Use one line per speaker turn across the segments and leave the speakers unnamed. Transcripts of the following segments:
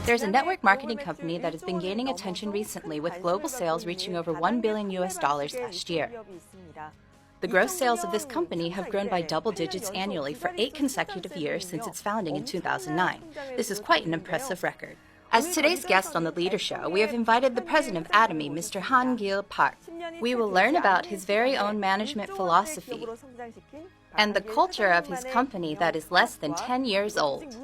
There's a network marketing company that has been gaining attention recently with global sales reaching over $1 billion last year. The gross sales of this company have grown by double digits annually for 8 consecutive years since its founding in 2009. This is quite an impressive record. As today's guest on the Leader Show, we have invited the president of Atomy, Mr. Gill Park. We will learn about his very own management philosophy and the culture of his company that is less than 10 years old.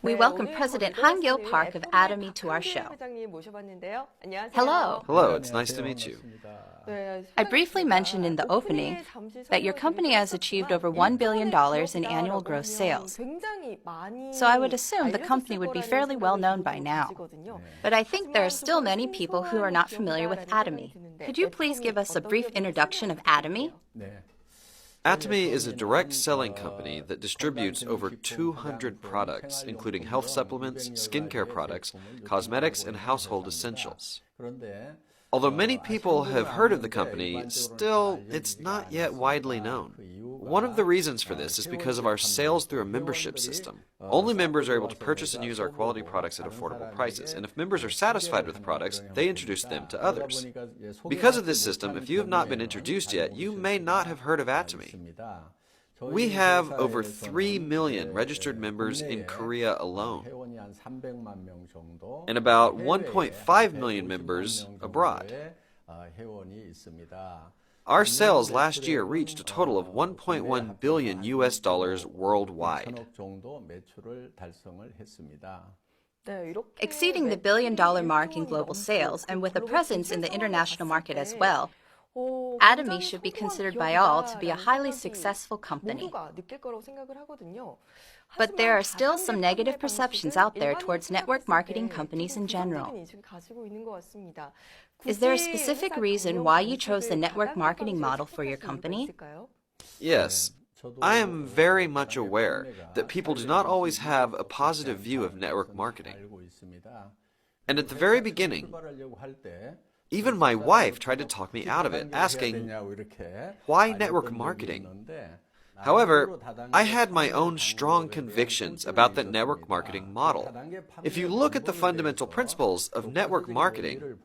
We welcome President Gill Park of Atomy to our show. Hello.
Hello, it's nice to meet you.
I briefly mentioned in the opening that your company has achieved over $1 billion in annual gross sales. So I would assume the company would be fairly well known by now. But I think there are still many people who are not familiar with Atomy. Could you please give us a brief introduction of Atomy?
Atomy is a direct selling company that distributes over 200 products, including health supplements, skincare products, cosmetics, and household essentials. Although many people have heard of the company, still, it's not yet widely known. One of the reasons for this is because of our sales through a membership system. Only members are able to purchase and use our quality products at affordable prices, and if members are satisfied with the products, they introduce them to others. Because of this system, if you have not been introduced yet, you may not have heard of Atomy. We have over 3 million registered members in Korea alone, and about 1.5 million members abroad. Our sales last year reached a total of $1.1 billion worldwide.
Exceeding the billion-dollar mark in global sales and with a presence in the international market as well, Atomy should be considered by all to be a highly successful company. But there are still some negative perceptions out there towards network marketing companies in general. Is there a specific reason why you chose the network marketing model for your company?
Yes. I am very much aware that people do not always have a positive view of network marketing. And at the very beginning, even my wife tried to talk me out of it, asking, "Why network marketing?" However, I had my own strong convictions about the network marketing model. If you look at the fundamental principles of network marketing,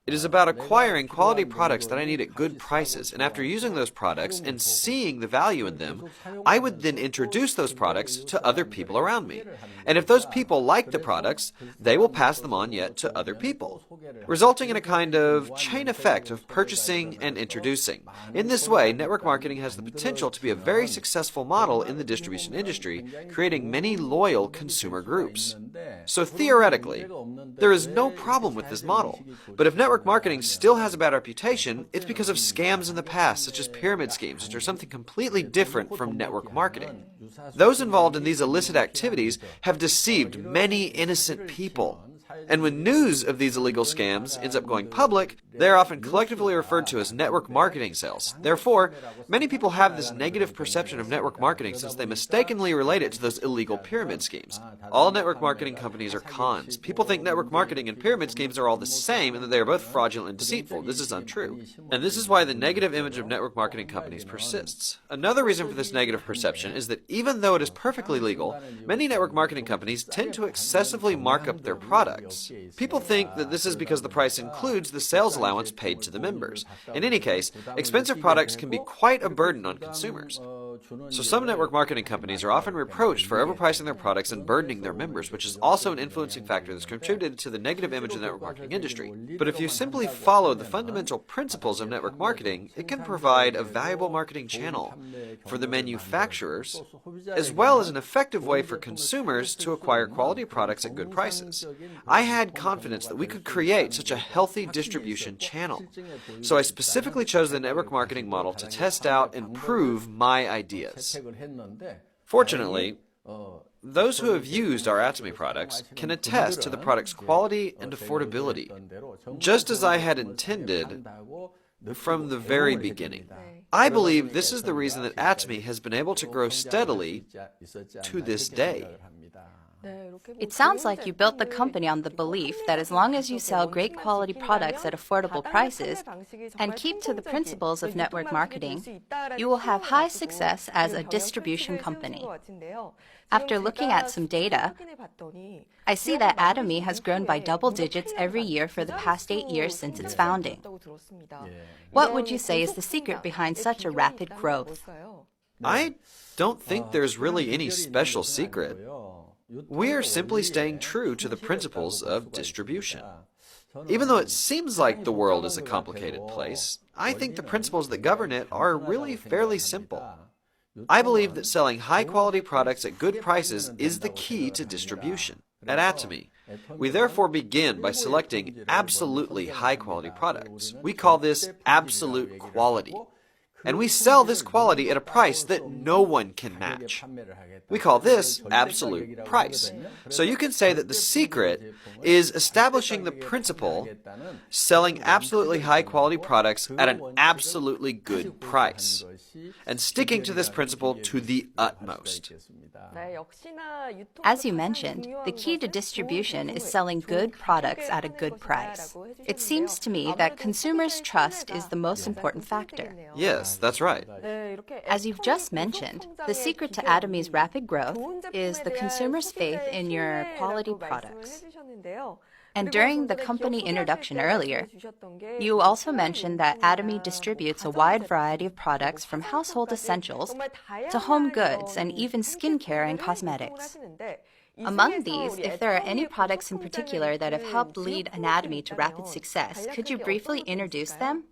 it is about acquiring quality products that I need at good prices, and after using those products and seeing the value in them, I would then introduce those products to other people around me. And if those people like the products, they will pass them on yet to other people, resulting in a kind of chain effect of purchasing and introducing. In this way, network marketing has the potential to be a very successful model in the distribution industry, creating many loyal consumer groups. So theoretically, there is no problem with this model. But if network marketing still has a bad reputation, it's because of scams in the past, such as pyramid schemes, which are something completely different from network marketing. Those involved in these illicit activities have deceived many innocent people. And when news of these illegal scams ends up going public, they are often collectively referred to as network marketing sales. Therefore, many people have this negative perception of network marketing since they mistakenly relate it to those illegal pyramid schemes. All network marketing companies are cons. People think network marketing and pyramid schemes are all the same and that they are both fraudulent and deceitful. This is untrue. And this is why the negative image of network marketing companies persists. Another reason for this negative perception is that even though it is perfectly legal, many network marketing companies tend to excessively mark up their products. People think that this is because the price includes the sales allowance paid to the members. In any case, expensive products can be quite a burden on consumers. So some network marketing companies are often reproached for overpricing their products and burdening their members, which is also an influencing factor that's contributed to the negative image of the network marketing industry. But if you simply follow the fundamental principles of network marketing, it can provide a valuable marketing channel for the manufacturers, as well as an effective way for consumers to acquire quality products at good prices. I had confidence that we could create such a healthy distribution channel. So I specifically chose the network marketing model to test out and prove my ideas. Fortunately, those who have used our Atomy products can attest to the product's quality and affordability, just as I had intended from the very beginning. I believe this is the reason that Atomy has been able to grow steadily to this day.
It sounds like you built the company on the belief that as long as you sell great quality products at affordable prices and keep to the principles of network marketing, you will have high success as a distribution company. After looking at some data, I see that Atomy has grown by double digits every year for the past 8 years since its founding. What would you say is the secret behind such a rapid growth?
I don't think there's really any special secret. We are simply staying true to the principles of distribution. Even though it seems like the world is a complicated place, I think the principles that govern it are really fairly simple. I believe that selling high-quality products at good prices is the key to distribution. At Atomy, we therefore begin by selecting absolutely high-quality products. We call this absolute quality. And we sell this quality at a price that no one can match. We call this absolute price. So you can say that the secret is establishing the principle, selling absolutely high-quality products at an absolutely good price, and sticking to this principle to the utmost.
As you mentioned, the key to distribution is selling good products at a good price. It seems to me that consumers' trust is the most important factor.
Yes, that's right.
As you've just mentioned, the secret to Atomy's rapid growth is the consumer's faith in your quality products. And during the company introduction earlier, you also mentioned that Atomy distributes a wide variety of products from household essentials to home goods and even skincare and cosmetics. Among these, if there are any products in particular that have helped lead Atomy to rapid success, could you briefly introduce them?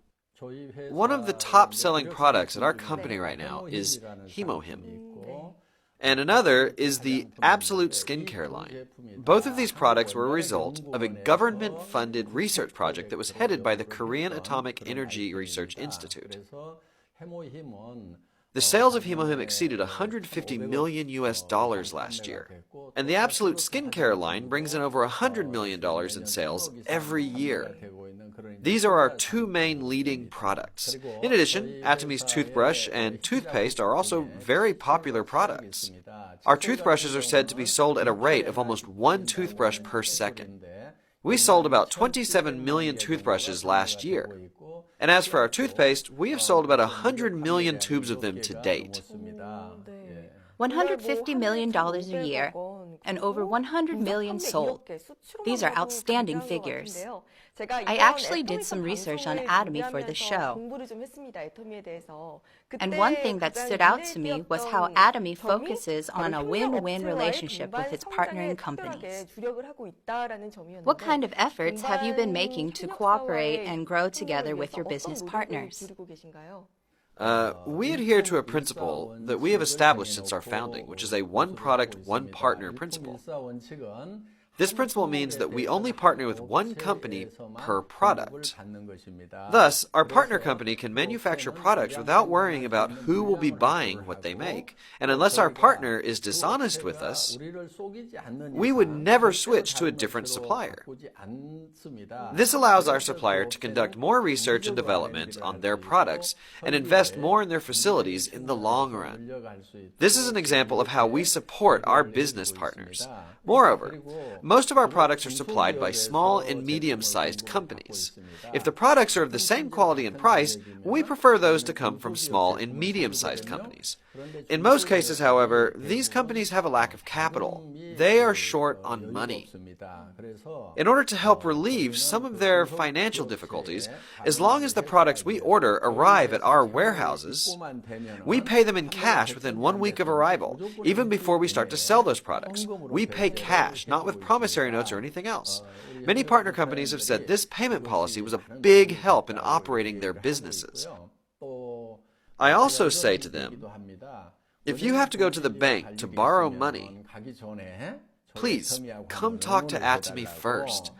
One of the top-selling products at our company right now is Hemohim. And another is the Absolute Skincare line. Both of these products were a result of a government-funded research project that was headed by the Korean Atomic Energy Research Institute. The sales of Hemohim exceeded $150 million last year, and the Absolute Skincare line brings in over $100 million in sales every year. These are our two main leading products. In addition, Atomy's toothbrush and toothpaste are also very popular products. Our toothbrushes are said to be sold at a rate of almost one toothbrush per second. We sold about 27 million toothbrushes last year. And as for our toothpaste, we have sold about 100 million tubes of them to date.
$150 million a year and over 100 million sold. These are outstanding figures. I actually did some research on Atomy for this show. And one thing that stood out to me was how Atomy focuses on a win-win relationship with its partnering companies. What kind of efforts have you been making to cooperate and grow together with your business partners?
We adhere to a principle that we have established since our founding, which is a one product, one partner principle. This principle means that we only partner with one company per product. Thus, our partner company can manufacture products without worrying about who will be buying what they make. And unless our partner is dishonest with us, we would never switch to a different supplier. This allows our supplier to conduct more research and development on their products and invest more in their facilities in the long run. This is an example of how we support our business partners. Moreover, most of our products are supplied by small and medium-sized companies. If the products are of the same quality and price, we prefer those to come from small and medium-sized companies. In most cases, however, these companies have a lack of capital. They are short on money. In order to help relieve some of their financial difficulties, as long as the products we order arrive at our warehouses, we pay them in cash within 1 week of arrival, even before we start to sell those products. We pay cash, not with promissory notes or anything else. Many partner companies have said this payment policy was a big help in operating their businesses. I also say to them, if you have to go to the bank to borrow money, please come talk to Atomy first.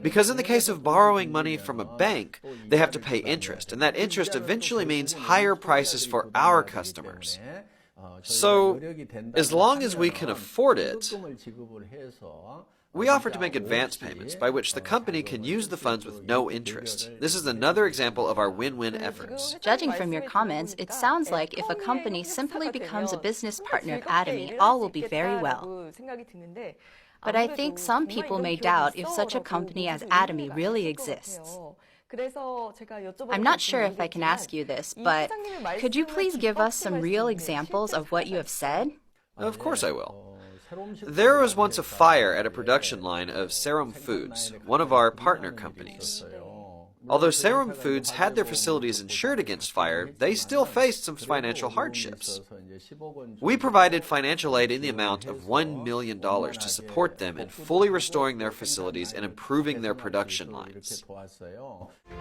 Because in the case of borrowing money from a bank, they have to pay interest, and that interest eventually means higher prices for our customers. So, as long as we can afford it, we offer to make advance payments by which the company can use the funds with no interest. This is another example of our win-win efforts.
Judging from your comments, it sounds like if a company simply becomes a business partner of Atomy, all will be very well. But I think some people may doubt if such a company as Atomy really exists. I'm not sure if I can ask you this, but could you please give us some real examples of what you have said?
Of course I will. There was once a fire at a production line of Serum Foods, one of our partner companies. Although Serum Foods had their facilities insured against fire, they still faced some financial hardships. We provided financial aid in the amount of $1 million to support them in fully restoring their facilities and improving their production lines.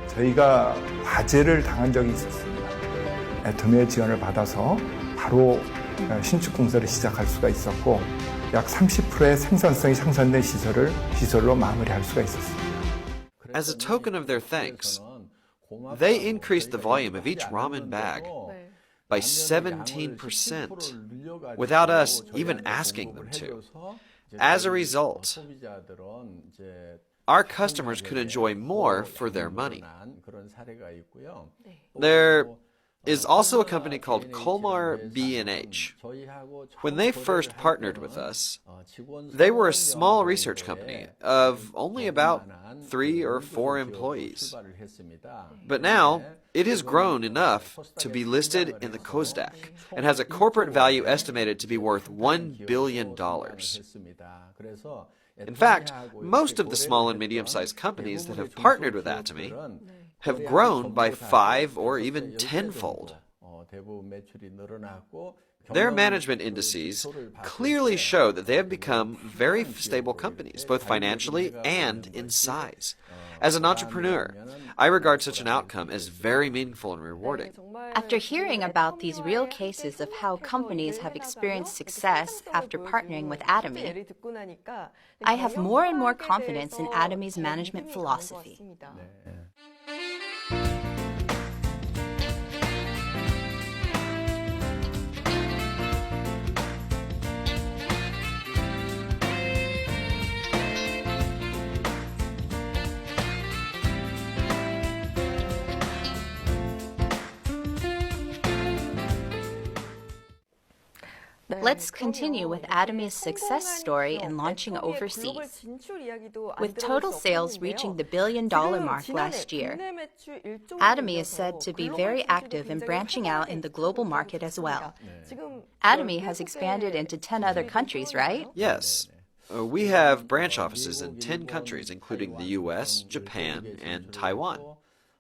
저희가 화재를 당한 적이 있었습니다. 애터미의 지원을 받아서 바로 신축 공사를 시작할 수가 있었고 약 30%의 생산성이 향상된 시설로 마무리할 수가 있었습니다.
As a token of their thanks, they increased the volume of each ramen bag by 17% without us even asking them to. As a result, our customers could enjoy more for their money. There is also a company called Colmar B&H. When they first partnered with us, they were a small research company of only about 3 or 4 employees. But now, it has grown enough to be listed in the Kosdaq and has a corporate value estimated to be worth $1 billion. In fact, most of the small and medium-sized companies that have partnered with Atomy have grown by 5 or even 10-fold. Their management indices clearly show that they have become very stable companies, both financially and in size. As an entrepreneur, I regard such an outcome as very meaningful and rewarding.
After hearing about these real cases of how companies have experienced success after partnering with Atomy, I have more and more confidence in Atomy's management philosophy. Let's continue with Atomy's success story in launching overseas. With total sales reaching the $1 billion mark last year, Atomy is said to be very active in branching out in the global market as well. Atomy has expanded into 10 other countries, right?
Yes. We have branch offices in 10 countries, including the US, Japan, and Taiwan.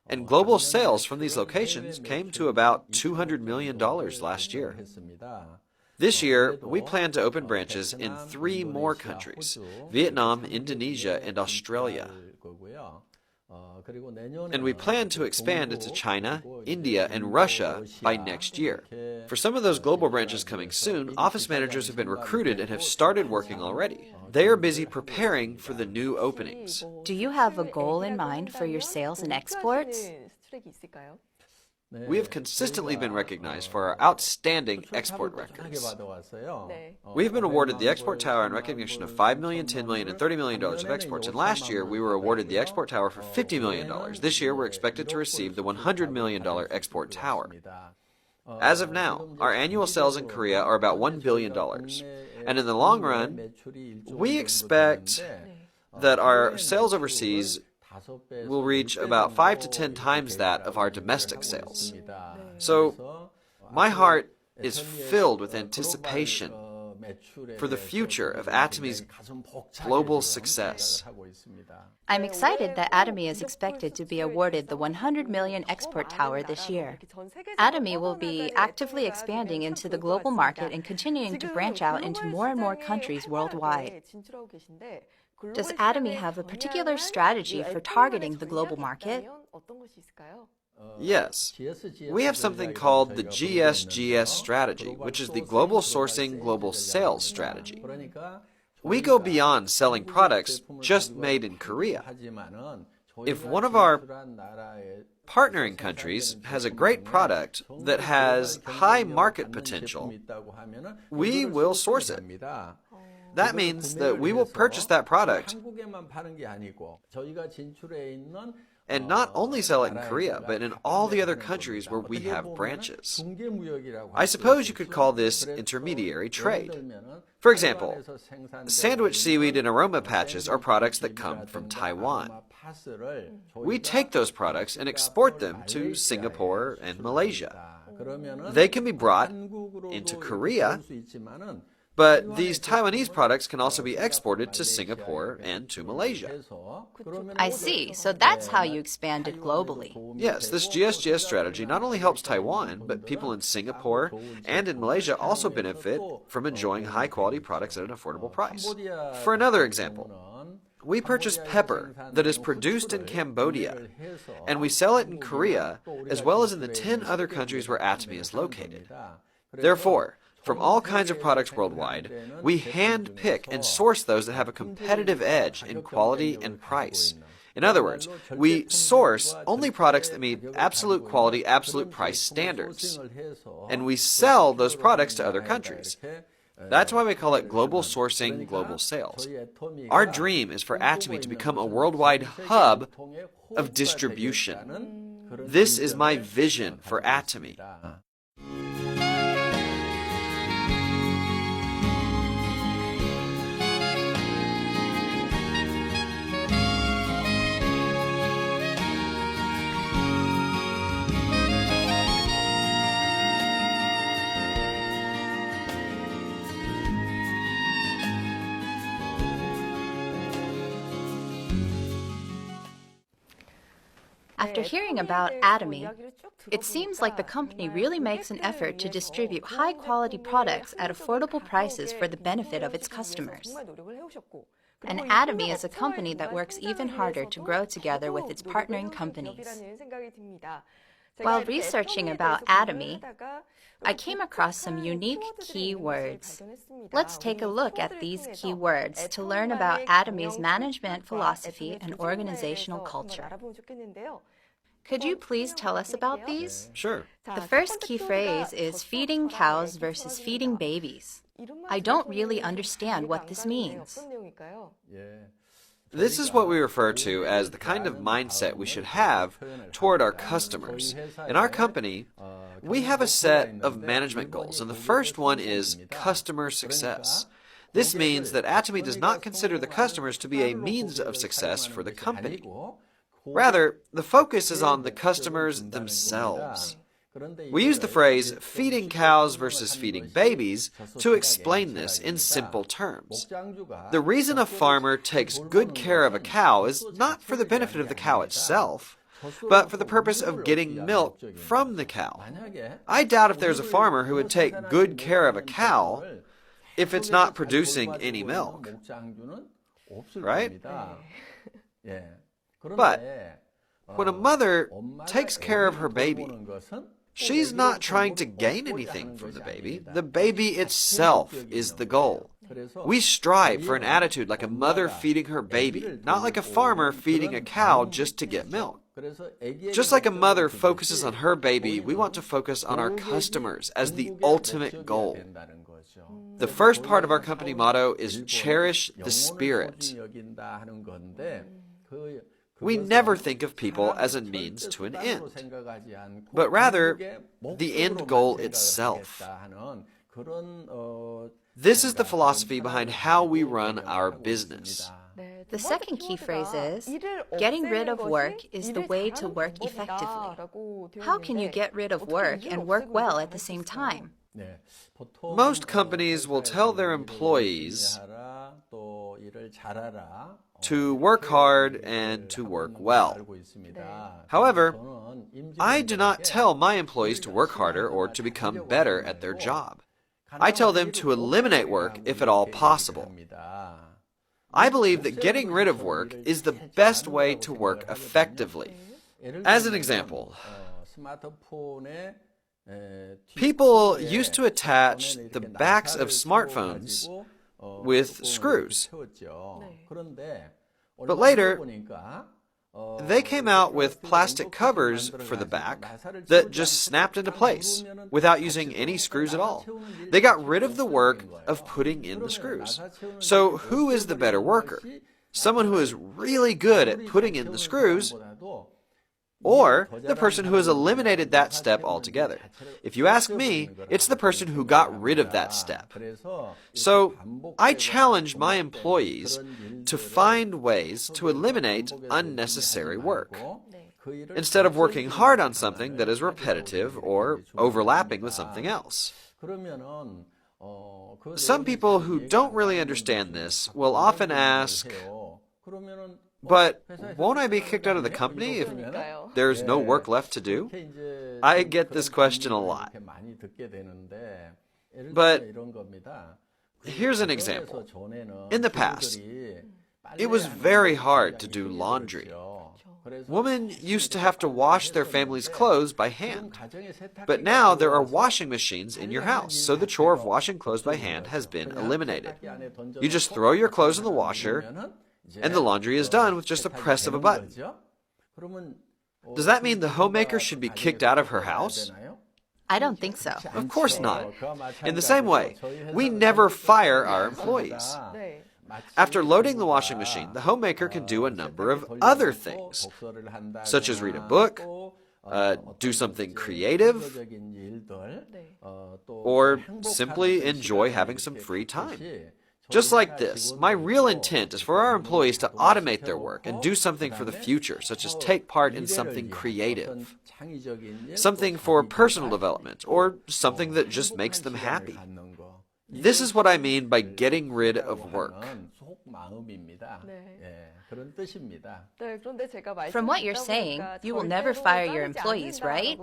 And global sales from these locations came to about $200 million last year. This year, we plan to open branches in 3 more countries: Vietnam, Indonesia, and Australia. And we plan to expand into China, India, and Russia by next year. For some of those global branches coming soon, office managers have been recruited and have started working already. They are busy preparing for the new openings.
Do you have a goal in mind for your sales and exports?
We have consistently been recognized for our outstanding export records. We've been awarded the Export Tower in recognition of $5 million, $10 million, and $30 million of exports, and last year we were awarded the Export Tower for $50 million. This year we're expected to receive the $100 million Export Tower. As of now, our annual sales in Korea are about $1 billion, and in the long run, we expect that our sales overseas will reach about 5 to 10 times that of our domestic sales. So, my heart is filled with anticipation for the future of Atomy's global success.
I'm excited that Atomy is expected to be awarded the $100 million Export Tower this year. Atomy will be actively expanding into the global market and continuing to branch out into more and more countries worldwide. Does Atomy have a particular strategy for targeting the global market?
Yes. We have something called the GSGS strategy, which is the Global Sourcing Global Sales strategy. We go beyond selling products just made in Korea. If one of our partnering countries has a great product that has high market potential, we will source it. That means that we will purchase that product and not only sell it in Korea, but in all the other countries where we have branches. I suppose you could call this intermediary trade. For example, sandwich seaweed and aroma patches are products that come from Taiwan. We take those products and export them to Singapore and Malaysia. They can be brought into Korea, but these Taiwanese products can also be exported to Singapore and to Malaysia.
I see. So that's how you expanded globally.
Yes, this GSGS strategy not only helps Taiwan, but people in Singapore and in Malaysia also benefit from enjoying high-quality products at an affordable price. For another example, we purchase pepper that is produced in Cambodia, and we sell it in Korea, as well as in the 10 other countries where Atomy is located. Therefore, from all kinds of products worldwide, we hand-pick and source those that have a competitive edge in quality and price. In other words, we source only products that meet absolute quality, absolute price standards. And we sell those products to other countries. That's why we call it global sourcing, global sales. Our dream is for Atomy to become a worldwide hub of distribution. This is my vision for Atomy.
After hearing about Atomy, it seems like the company really makes an effort to distribute high-quality products at affordable prices for the benefit of its customers. And Atomy is a company that works even harder to grow together with its partnering companies. While researching about Atomy, I came across some unique keywords. Let's take a look at these keywords to learn about Atomy's management philosophy and organizational culture. Could you please tell us about these?
Sure.
The first key phrase is feeding cows versus feeding babies. I don't really understand what this means.
This is what we refer to as the kind of mindset we should have toward our customers. In our company, we have a set of management goals, and the first one is customer success. This means that Atomy does not consider the customers to be a means of success for the company. Rather, the focus is on the customers themselves. We use the phrase feeding cows versus feeding babies to explain this in simple terms. The reason a farmer takes good care of a cow is not for the benefit of the cow itself, but for the purpose of getting milk from the cow. I doubt if there's a farmer who would take good care of a cow if it's not producing any milk. Right? But when a mother takes care of her baby, she's not trying to gain anything from the baby. The baby itself is the goal. We strive for an attitude like a mother feeding her baby, not like a farmer feeding a cow just to get milk. Just like a mother focuses on her baby, we want to focus on our customers as the ultimate goal. The first part of our company motto is cherish the spirit. We never think of people as a means to an end, but rather the end goal itself. This is the philosophy behind how we run our business.
The second key phrase is, getting rid of work is the way to work effectively. How can you get rid of work and work well at the same time?
Most companies will tell their employees to work hard and to work well. However, I do not tell my employees to work harder or to become better at their job. I tell them to eliminate work if at all possible. I believe that getting rid of work is the best way to work effectively. As an example, people used to attach the backs of smartphones with screws. But later, They came out with plastic covers for the back that just snapped into place without using any screws at all. They got rid of the work of putting in the screws. So who is the better worker? Someone who is really good at putting in the screws, or the person who has eliminated that step altogether? If you ask me, it's the person who got rid of that step. So I challenge my employees to find ways to eliminate unnecessary work, instead of working hard on something that is repetitive or overlapping with something else. Some people who don't really understand this will often ask, but won't I be kicked out of the company if there's no work left to do? I get this question a lot. But here's an example. In the past, it was very hard to do laundry. Women used to have to wash their family's clothes by hand. But now there are washing machines in your house, so the chore of washing clothes by hand has been eliminated. You just throw your clothes in the washer, and the laundry is done with just a press of a button. Does that mean the homemaker should be kicked out of her house?
I don't think so.
Of course not. In the same way, we never fire our employees. After loading the washing machine, the homemaker can do a number of other things, such as read a book, do something creative, or simply enjoy having some free time. Just like this, my real intent is for our employees to automate their work and do something for the future, such as take part in something creative, something for personal development, or something that just makes them happy. This is what I mean by getting rid of work.
From what you're saying, you will never fire your employees, right?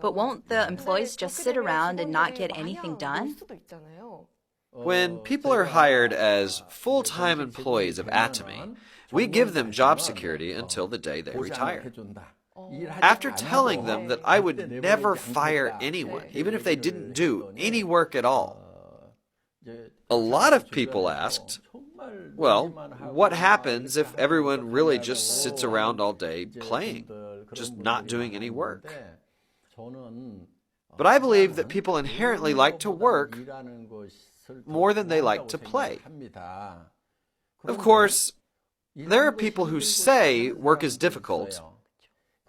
But won't the employees just sit around and not get anything done?
When people are hired as full-time employees of Atomy, we give them job security until the day they retire. After telling them that I would never fire anyone, even if they didn't do any work at all, a lot of people asked, well, what happens if everyone really just sits around all day playing, just not doing any work? But I believe that people inherently like to work more than they like to play. Of course, there are people who say work is difficult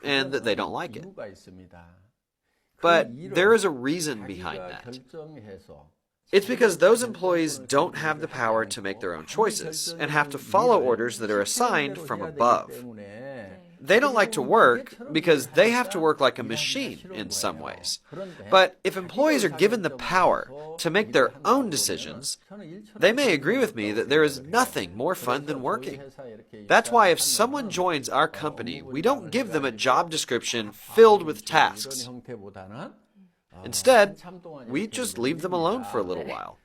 and that they don't like it. But there is a reason behind that. It's because those employees don't have the power to make their own choices and have to follow orders that are assigned from above. They don't like to work because they have to work like a machine in some ways. But if employees are given the power to make their own decisions, they may agree with me that there is nothing more fun than working. That's why if someone joins our company, we don't give them a job description filled with tasks. Instead, we just leave them alone for a little while.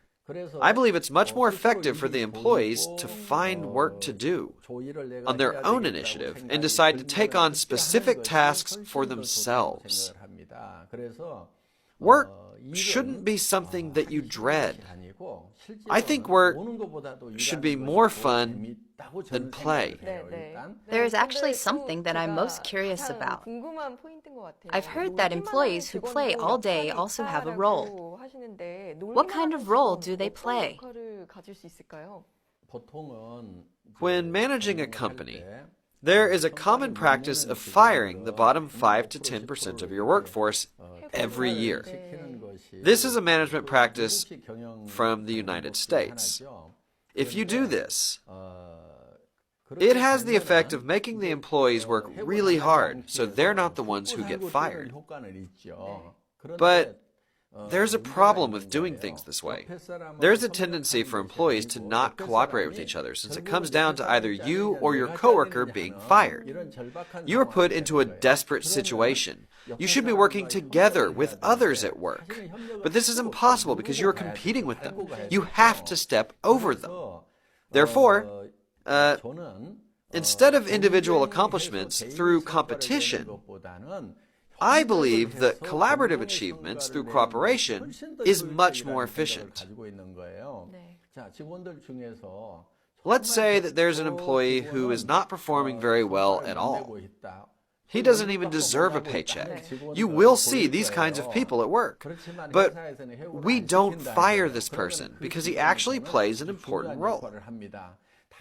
I believe it's much more effective for the employees to find work to do on their own initiative and decide to take on specific tasks for themselves. Work shouldn't be something that you dread. I think work should be more fun than play.
There is actually something that I'm most curious about. I've heard that employees who play all day also have a role. What kind of role do they play?
When managing a company, there is a common practice of firing the bottom 5 to 10% of your workforce every year. This is a management practice from the United States. If you do this, it has the effect of making the employees work really hard, so they're not the ones who get fired. But there's a problem with doing things this way. There's a tendency for employees to not cooperate with each other, since it comes down to either you or your coworker being fired. You are put into a desperate situation. You should be working together with others at work. But this is impossible because you are competing with them. You have to step over them. Therefore, instead of individual accomplishments through competition, I believe that collaborative achievements through cooperation is much more efficient. Let's say that there's an employee who is not performing very well at all. He doesn't even deserve a paycheck. You will see these kinds of people at work. But we don't fire this person because he actually plays an important role.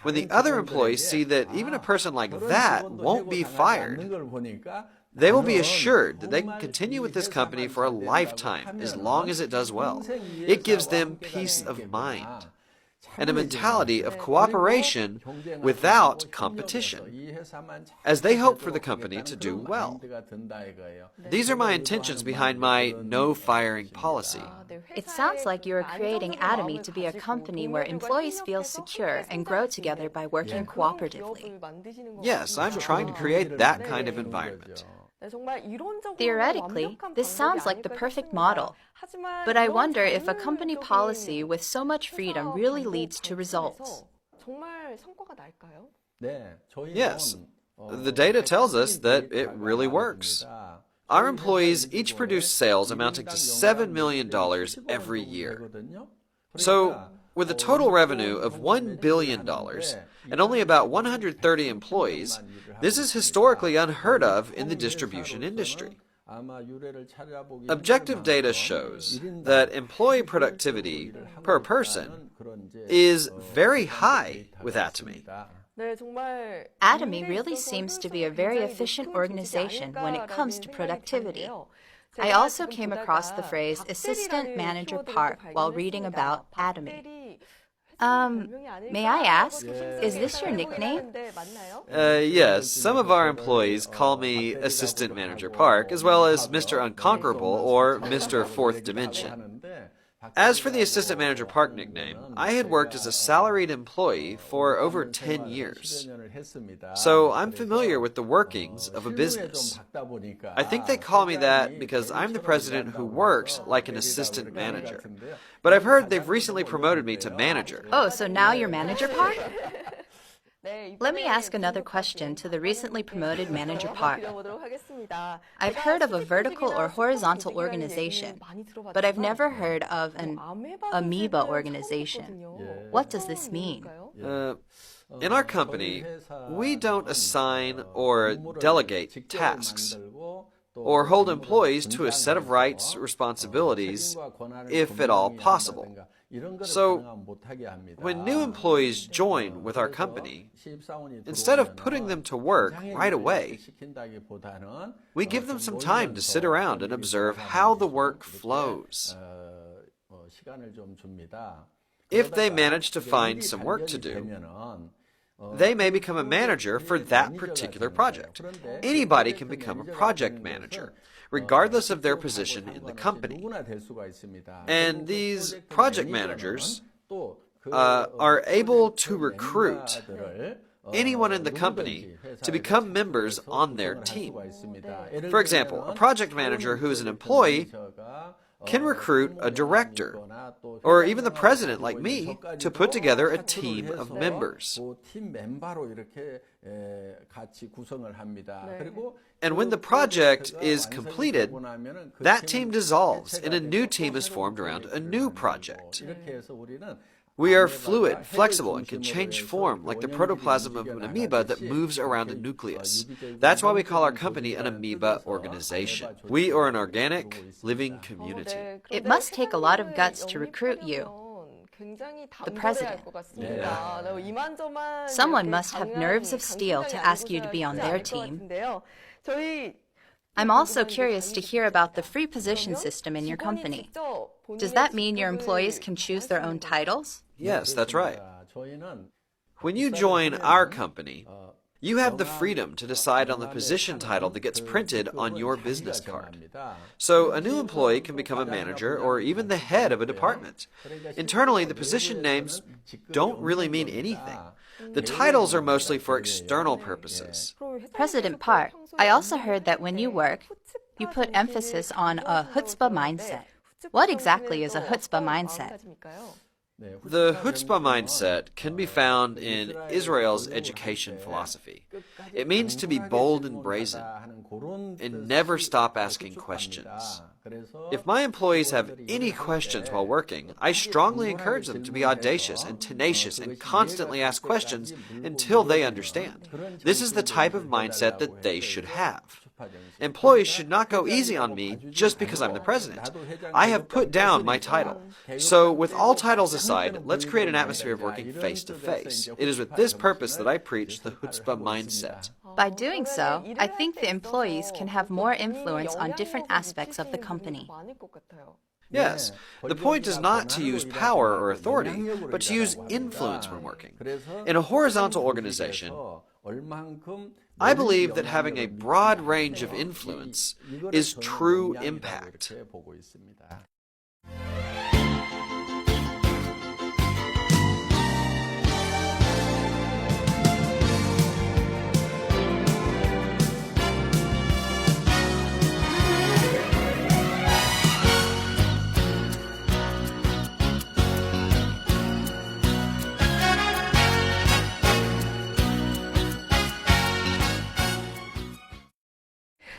When the other employees see that even a person like that won't be fired, they will be assured that they can continue with this company for a lifetime as long as it does well. It gives them peace of mind and a mentality of cooperation without competition, as they hope for the company to do well. These are my intentions behind my no firing policy.
It sounds like you are creating Atomy to be a company where employees feel secure and grow together by working cooperatively.
Yes, I'm trying to create that kind of environment.
Theoretically, this sounds like the perfect model. But I wonder if a company policy with so much freedom really leads to results.
Yes, the data tells us that it really works. Our employees each produce sales amounting to $7 million every year. So, with a total revenue of $1 billion and only about 130 employees, this is historically unheard of in the distribution industry. Objective data shows that employee productivity per person is very high with Atomy.
Atomy really seems to be a very efficient organization when it comes to productivity. I also came across the phrase assistant manager part while reading about Atomy. May I ask, is this your nickname?
Yes, some of our employees call me Assistant Manager Park, as well as Mr. Unconquerable or Mr. Fourth Dimension. As for the Assistant Manager Park nickname, I had worked as a salaried employee for over 10 years. So I'm familiar with the workings of a business. I think they call me that because I'm the president who works like an assistant manager. But I've heard they've recently promoted me to manager.
Oh, so now you're Manager Park? Let me ask another question to the recently promoted Manager Park. I've heard of a vertical or horizontal organization, but I've never heard of an amoeba organization. What does this mean?
In our company, we don't assign or delegate tasks or hold employees to a set of rights, responsibilities, if at all possible. So, when new employees join with our company, instead of putting them to work right away, we give them some time to sit around and observe how the work flows. If they manage to find some work to do, they may become a manager for that particular project. Anybody can become a project manager, regardless of their position in the company. And these project managers are able to recruit anyone in the company to become members on their team. For example, a project manager who is an employee can recruit a director, or even the president like me, to put together a team of members. And when the project is completed, that team dissolves and a new team is formed around a new project. We are fluid, flexible, and can change form like the protoplasm of an amoeba that moves around a nucleus. That's why we call our company an amoeba organization. We are an organic, living community.
It must take a lot of guts to recruit you. The president.
Yeah.
Someone must have nerves of steel to ask you to be on their team. I'm also curious to hear about the free position system in your company. Does that mean your employees can choose their own titles?
Yes, that's right. When you join our company, you have the freedom to decide on the position title that gets printed on your business card. So a new employee can become a manager or even the head of a department. Internally, the position names don't really mean anything. The titles are mostly for external purposes.
President Park, I also heard that when you work, you put emphasis on a chutzpah mindset. What exactly is a chutzpah mindset?
The chutzpah mindset can be found in Israel's education philosophy. It means to be bold and brazen and never stop asking questions. If my employees have any questions while working, I strongly encourage them to be audacious and tenacious and constantly ask questions until they understand. This is the type of mindset that they should have. Employees should not go easy on me just because I'm the president. I have put down my title. So with all titles aside, let's create an atmosphere of working face to face. It is with this purpose that I preach the chutzpah mindset.
By doing so, I think the employees can have more influence on different aspects of the company.
Yes, the point is not to use power or authority, but to use influence when working. In a horizontal organization, I believe that having a broad range of influence is true impact.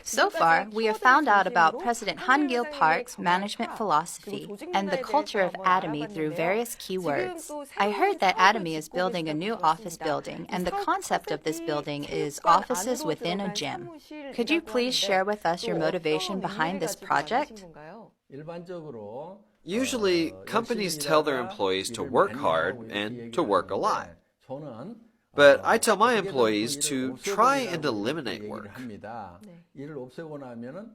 So far, we have found out about President Gill Park's management philosophy and the culture of Atomy through various keywords. I heard that Atomy is building a new office building, and the concept of this building is offices within a gym. Could you please share with us your motivation behind this project?
Usually, companies tell their employees to work hard and to work a lot. But I tell my employees to try and eliminate work.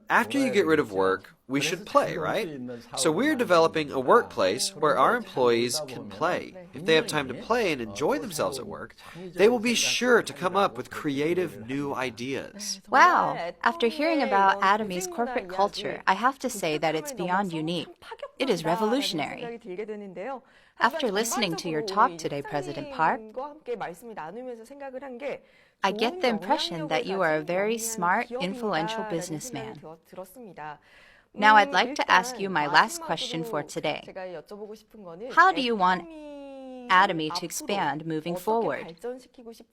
After you get rid of work, we should play, right? So we're developing a workplace where our employees can play. If they have time to play and enjoy themselves at work, they will be sure to come up with creative new ideas.
Wow! After hearing about Atomy's corporate culture, I have to say that it's beyond unique. It is revolutionary. After listening to your talk today, President Park, I get the impression that you are a very smart, influential businessman. Now I'd like to ask you my last question for today. How do you want Atomy to expand moving forward?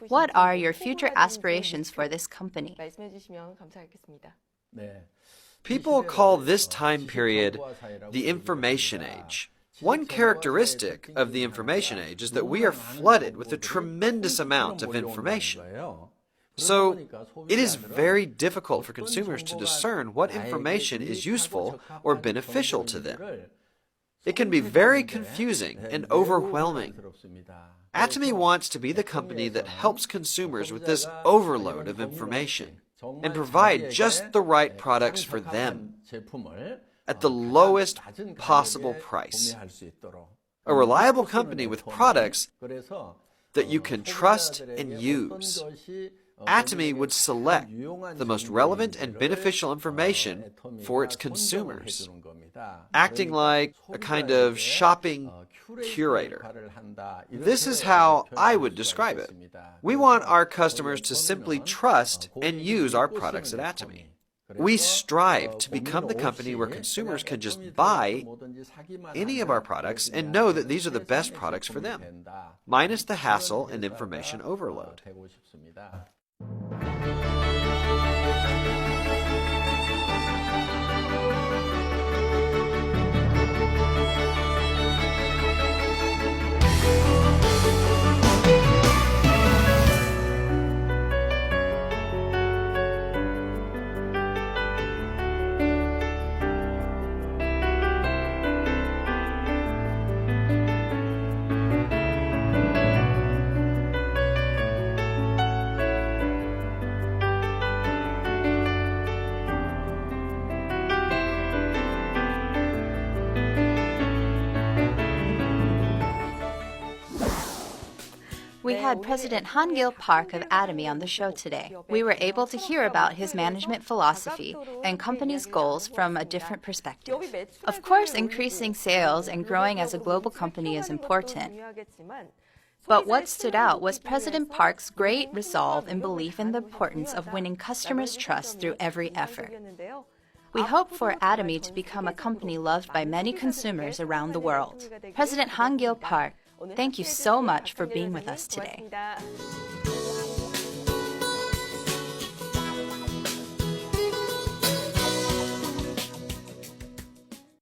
What are your future aspirations for this company?
People call this time period the information age. One characteristic of the information age is that we are flooded with a tremendous amount of information. So, it is very difficult for consumers to discern what information is useful or beneficial to them. It can be very confusing and overwhelming. Atomy wants to be the company that helps consumers with this overload of information and provide just the right products for them at the lowest possible price. A reliable company with products that you can trust and use. Atomy would select the most relevant and beneficial information for its consumers, acting like a kind of shopping curator. This is how I would describe it. We want our customers to simply trust and use our products at Atomy. We strive to become the company where consumers can just buy any of our products and know that these are the best products for them, minus the hassle and information overload.
We had President Gill Park of Atomy on the show today. We were able to hear about his management philosophy and company's goals from a different perspective. Of course, increasing sales and growing as a global company is important. But what stood out was President Park's great resolve and belief in the importance of winning customers' trust through every effort. We hope for Atomy to become a company loved by many consumers around the world. President Gill Park, thank you so much for being with us today.